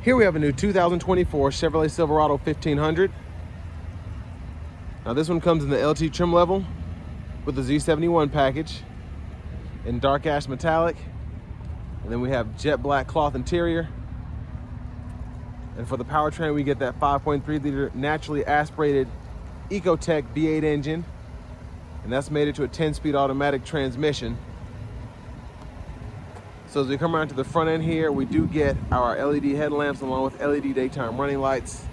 Here we have a new 2024 Chevrolet Silverado 1500. Now this one comes in the LT trim level with the Z71 package in dark ash metallic. And then we have jet black cloth interior. And for the powertrain, we get that 5.3 liter naturally aspirated Ecotec V8 engine. And that's made it to a 10-speed automatic transmission. So as we come around to the front end here, we do get our LED headlamps along with LED daytime running lights.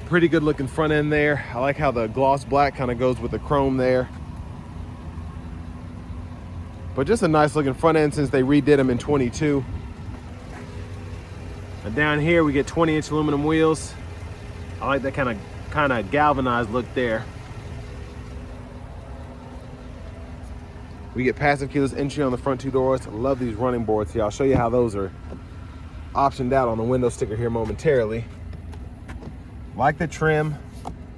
Pretty good looking front end there. I like how the gloss black kind of goes with the chrome there. But just a nice looking front end since they redid them in 22. And down here we get 20-inch aluminum wheels. I like that kind of galvanized look there. We get passive keyless entry on the front two doors. I love these running boards here. I'll show you how those are optioned out on the window sticker here momentarily. Like the trim,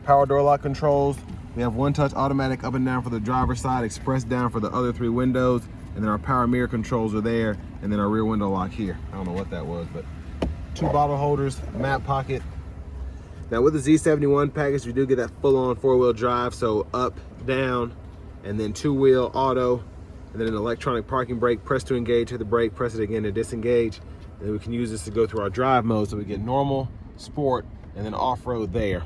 power door lock controls. We have one-touch automatic up and down for the driver's side, express down for the other three windows, and then our power mirror controls are there, and then our rear window lock here. I don't know what that was, but two bottle holders, map pocket. Now with the Z71 package, we do get that full-on four-wheel drive, so up, down, and then two-wheel auto, and then an electronic parking brake. Press to engage, hit the brake, press it again to disengage. And then we can use this to go through our drive mode, so we get normal, sport, and then off-road there.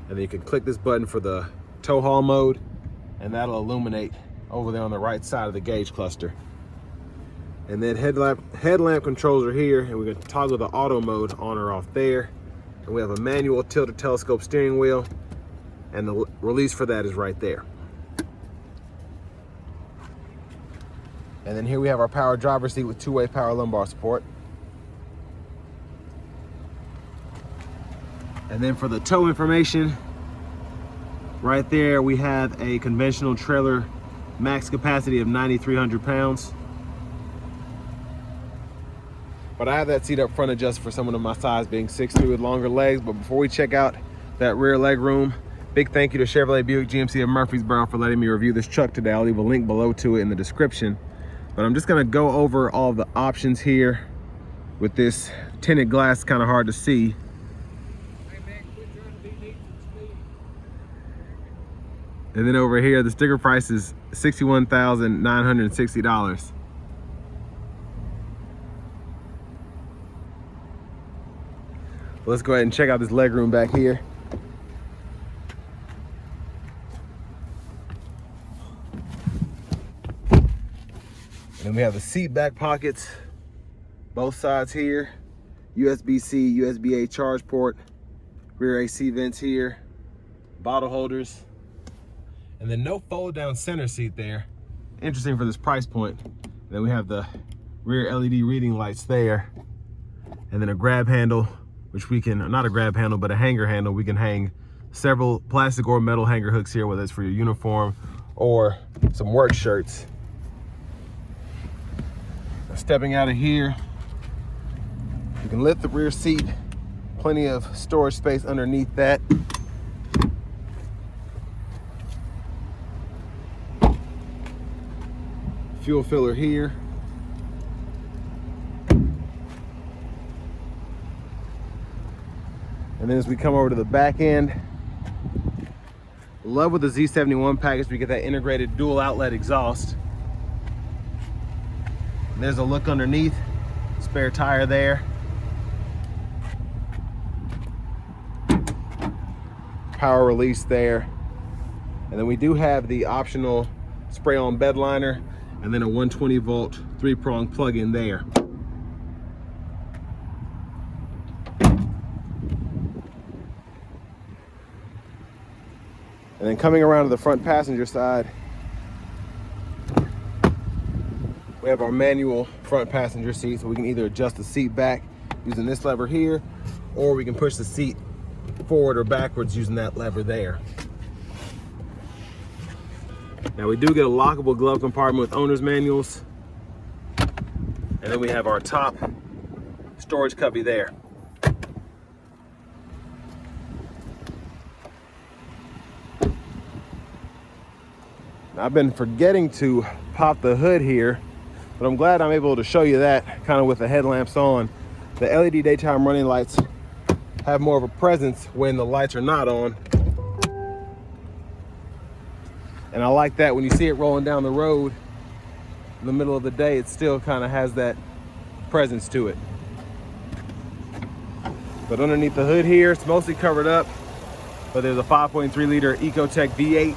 And then you can click this button for the tow haul mode, and that'll illuminate over there on the right side of the gauge cluster. And then headlamp controls are here, and we can toggle the auto mode on or off there. And we have a manual tilted telescope steering wheel, and the release for that is right there. And then here we have our power driver's seat with two-way power lumbar support. And then for the tow information, right there we have a conventional trailer max capacity of 9,300 pounds. But I have that seat up front adjusted for someone of my size, being 6'3" with longer legs. But before we check out that rear leg room, big thank you to Chevrolet Buick GMC of Murfreesboro for letting me review this truck today. I'll leave a link below to it in the description. But I'm just gonna go over all the options here. With this tinted glass, kind of hard to see. And then over here, the sticker price is $61,960. Let's go ahead and check out this legroom back here. And we have the seat back pockets, both sides here. USB-C, USB-A charge port, rear AC vents here, bottle holders, and then no fold down center seat there. Interesting for this price point. And then we have the rear LED reading lights there, and then a grab handle, which we can, not a grab handle, but a hanger handle. We can hang several plastic or metal hanger hooks here, whether it's for your uniform or some work shirts. Stepping out of here, you can lift the rear seat, plenty of storage space underneath that. Fuel filler here. And then as we come over to the back end, love with the Z71 package, we get that integrated dual outlet exhaust. There's a look underneath, spare tire there. Power release there. And then we do have the optional spray-on bed liner, and then a 120 volt 3-prong plug-in there. And then coming around to the front passenger side, we have our manual front passenger seat, so we can either adjust the seat back using this lever here, or we can push the seat forward or backwards using that lever there. Now we do get a lockable glove compartment with owner's manuals. And then we have our top storage cubby there. Now, I've been forgetting to pop the hood here, but I'm glad I'm able to show you that kind of with the headlamps on. The LED daytime running lights have more of a presence when the lights are not on. And I like that when you see it rolling down the road in the middle of the day, it still kind of has that presence to it. But underneath the hood here, it's mostly covered up, but there's a 5.3 liter Ecotec V8.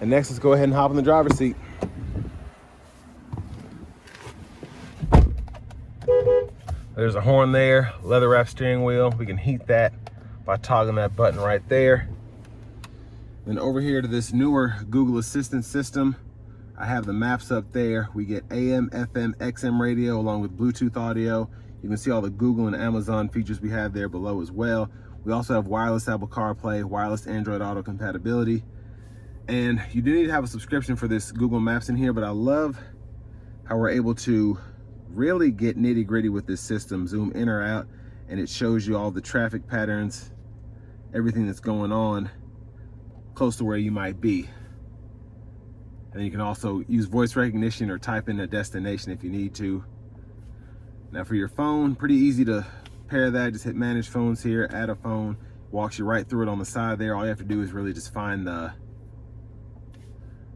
And next, let's go ahead and hop in the driver's seat. There's a horn there, leather wrap steering wheel. We can heat that by toggling that button right there. Then over here to this newer Google Assistant system, I have the maps up there. We get AM, FM, XM radio along with Bluetooth audio. You can see all the Google and Amazon features we have there below as well. We also have wireless Apple CarPlay, wireless Android Auto compatibility. And you do need to have a subscription for this Google Maps in here, but I love how we're able to really get nitty gritty with this system, zoom in or out, and it shows you all the traffic patterns, everything that's going on close to where you might be. And you can also use voice recognition or type in a destination if you need to. Now for your phone, pretty easy to pair that. Just hit manage phones here, add a phone, walks you right through it on the side there. All you have to do is really just find the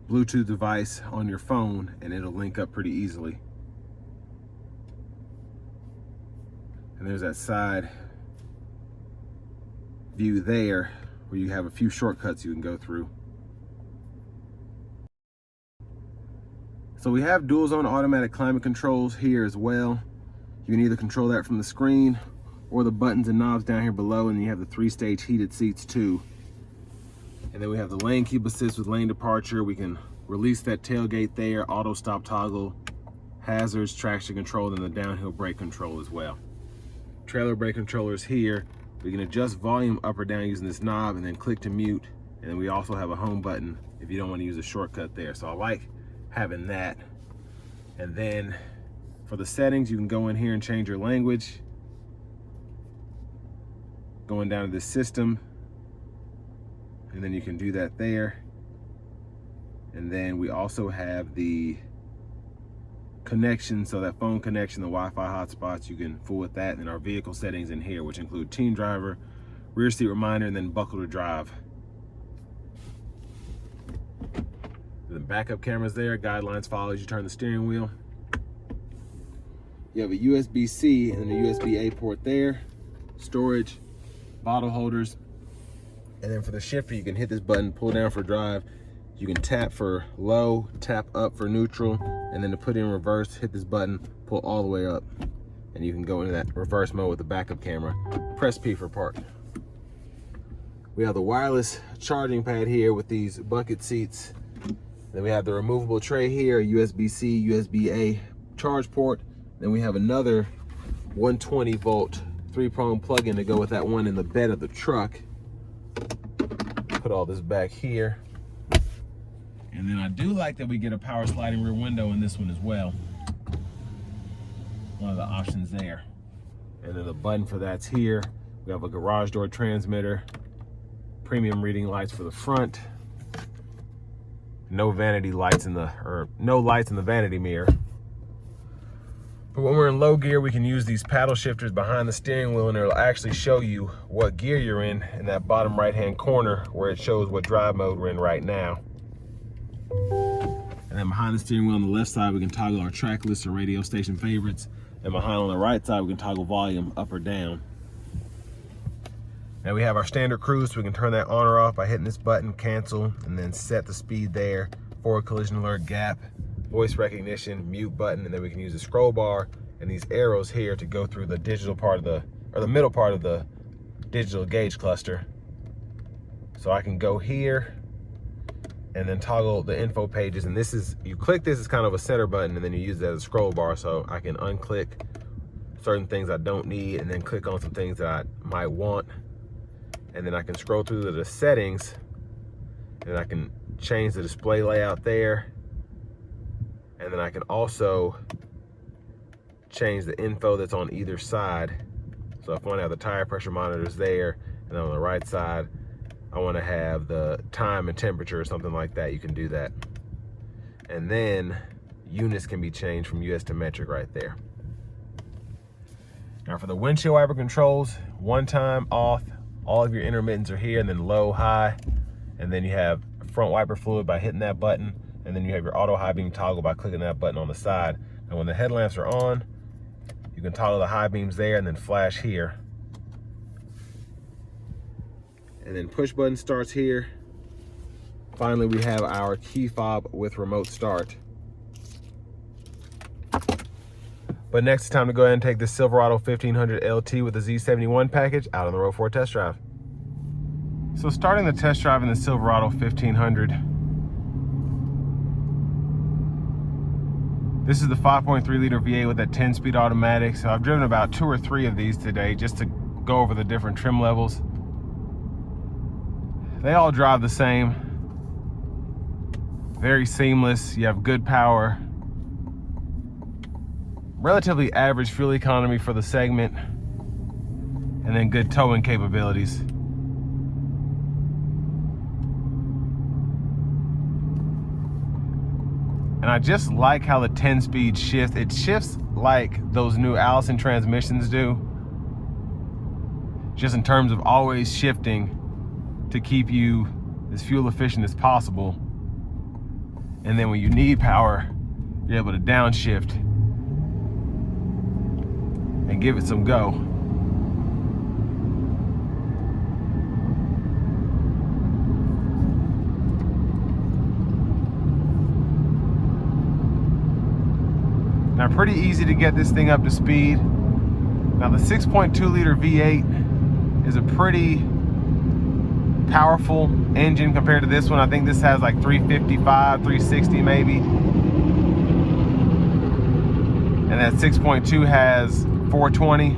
Bluetooth device on your phone and it'll link up pretty easily. And there's that side view there where you have a few shortcuts you can go through. So we have dual zone automatic climate controls here as well. You can either control that from the screen or the buttons and knobs down here below, and you have the 3-stage heated seats too. And then we have the lane keep assist with lane departure. We can release that tailgate there, auto stop toggle, hazards, traction control, and the downhill brake control as well. Trailer brake controllers here. We can adjust volume up or down using this knob and then click to mute. And then we also have a home button if you don't want to use a shortcut there. So I like having that. And then for the settings, you can go in here and change your language. Going down to the system, and then you can do that there. And then we also have the connection, so that phone connection, the Wi-Fi hotspots, you can fool with that. And then our vehicle settings in here, which include teen driver, rear seat reminder, and then buckle to drive. The backup cameras there, guidelines follow as you turn the steering wheel. You have a USB-C and then a USB-A port there, storage, bottle holders. And then for the shifter, you can hit this button, pull down for drive. You can tap for low, tap up for neutral, and then to put in reverse, hit this button, pull all the way up, and you can go into that reverse mode with the backup camera. Press P for park. We have the wireless charging pad here with these bucket seats. Then we have the removable tray here, USB-C, USB-A charge port. Then we have another 120 volt 3-prong plug-in to go with that one in the bed of the truck. Put all this back here. And then I do like that we get a power sliding rear window in this one as well. One of the options there. And then the button for that's here. We have a garage door transmitter, premium reading lights for the front, no vanity lights in the, or no lights in the vanity mirror. But when we're in low gear, we can use these paddle shifters behind the steering wheel, and it'll actually show you what gear you're in that bottom right-hand corner where it shows what drive mode we're in right now. And then behind the steering wheel on the left side, we can toggle our track list or radio station favorites. And behind on the right side, we can toggle volume up or down. Now we have our standard cruise, so we can turn that on or off by hitting this button, cancel, and then set the speed there. Forward collision alert, gap, voice recognition, mute button, and then we can use the scroll bar and these arrows here to go through the digital part of the, or the middle part of the digital gauge cluster. So I can go here and then toggle the info pages, and this is, you click this as kind of a center button, and then you use that as a scroll bar, so I can unclick certain things I don't need and then click on some things that I might want. And then I can scroll through the settings, and I can change the display layout there. And then I can also change the info that's on either side. So if I want to have the tire pressure monitors there, and then on the right side, I want to have the time and temperature or something like that, you can do that. And then units can be changed from US to metric right there. Now for the windshield wiper controls, one time off, all of your intermittents are here, and then low, high, and then you have front wiper fluid by hitting that button, and then you have your auto high beam toggle by clicking that button on the side. And when the headlamps are on, you can toggle the high beams there and then flash here. And then push button starts here. Finally, we have our key fob with remote start. But next, it's time to go ahead and take the Silverado 1500 LT with the Z71 package out on the road for a test drive. So starting the test drive in the Silverado 1500, this is the 5.3 liter V8 with that 10-speed automatic. So I've driven about 2 or 3 of these today just to go over the different trim levels. They all drive the same. Very seamless, you have good power. Relatively average fuel economy for the segment, and then good towing capabilities. And I just like how the 10-speed shifts. It shifts like those new Allison transmissions do, just in terms of always shifting to keep you as fuel efficient as possible. And then when you need power, you're able to downshift and give it some go. Now, pretty easy to get this thing up to speed. Now, the 6.2 liter V8 is a pretty powerful engine compared to this one. I think this has like 355, 360 maybe. And that 6.2 has 420.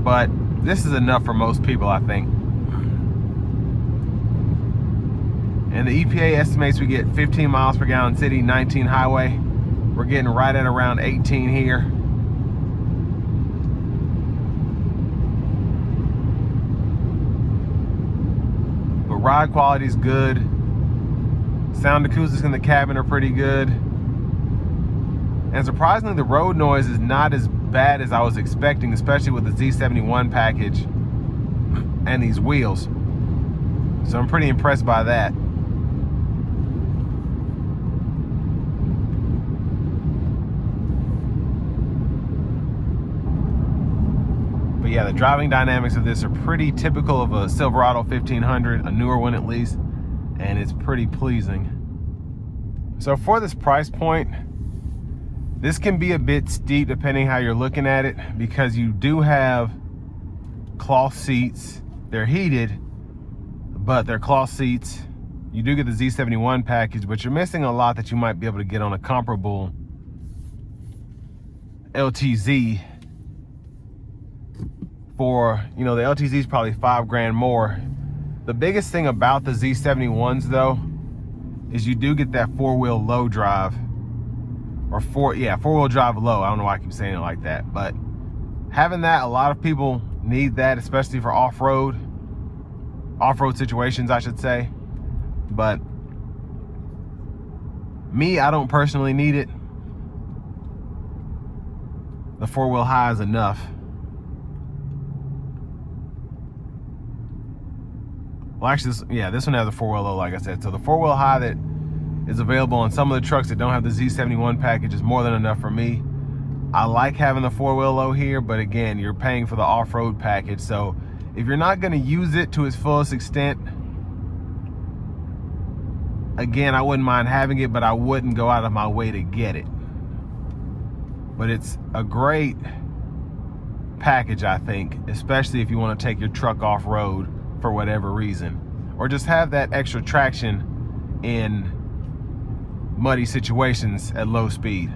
But this is enough for most people, I think. And the EPA estimates we get 15 miles per gallon city, 19 highway. We're getting right at around 18 here. Ride quality is good. Sound acoustics in the cabin are pretty good. And surprisingly, the road noise is not as bad as I was expecting, especially with the Z71 package and these wheels. So I'm pretty impressed by that. But yeah, the driving dynamics of this are pretty typical of a Silverado 1500, a newer one at least, and it's pretty pleasing. So for this price point, this can be a bit steep depending how you're looking at it, because you do have cloth seats. They're heated, but they're cloth seats. You do get the Z71 package, but you're missing a lot that you might be able to get on a comparable LTZ. For, you know, the LTZ is probably $5 grand more. The biggest thing about the Z71s though is you do get that four-wheel low drive, or four-wheel drive low. I don't know why I keep saying it like that, but having that, a lot of people need that, especially for off-road situations, I should say. But me, I don't personally need it. The four-wheel high is enough. Well, actually, this one has a four-wheel low, like I said. So the four-wheel high that is available on some of the trucks that don't have the Z71 package is more than enough for me. I like having the four-wheel low here, but again, you're paying for the off-road package. So if you're not going to use it to its fullest extent, again, I wouldn't mind having it, but I wouldn't go out of my way to get it. But it's a great package, I think, especially if you want to take your truck off-road for whatever reason, or just have that extra traction in muddy situations at low speed.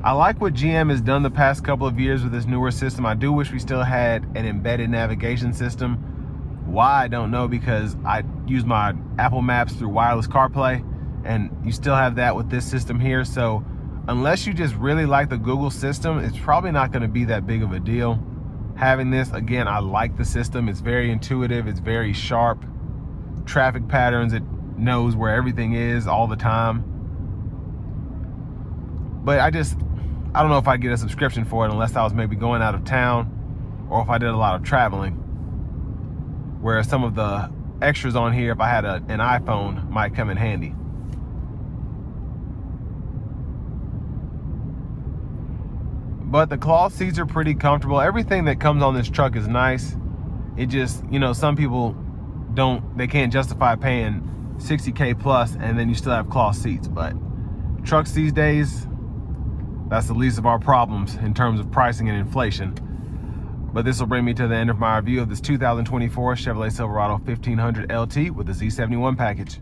I like what GM has done the past couple of years with this newer system. I do wish we still had an embedded navigation system. Why, I don't know, because I use my Apple Maps through wireless CarPlay, and you still have that with this system here. So unless you just really like the Google system, it's probably not going to be that big of a deal having this. Again, I like the system. It's very intuitive. It's very sharp. Traffic patterns, it knows where everything is all the time. But I don't know if I'd get a subscription for it unless I was maybe going out of town or if I did a lot of traveling. Whereas some of the extras on here, if I had an iPhone, might come in handy. But the cloth seats are pretty comfortable. Everything that comes on this truck is nice. It just, you know, some people they can't justify paying $60K plus and then you still have cloth seats. But trucks these days, that's the least of our problems in terms of pricing and inflation. But this will bring me to the end of my review of this 2024 Chevrolet Silverado 1500 LT with the Z71 package.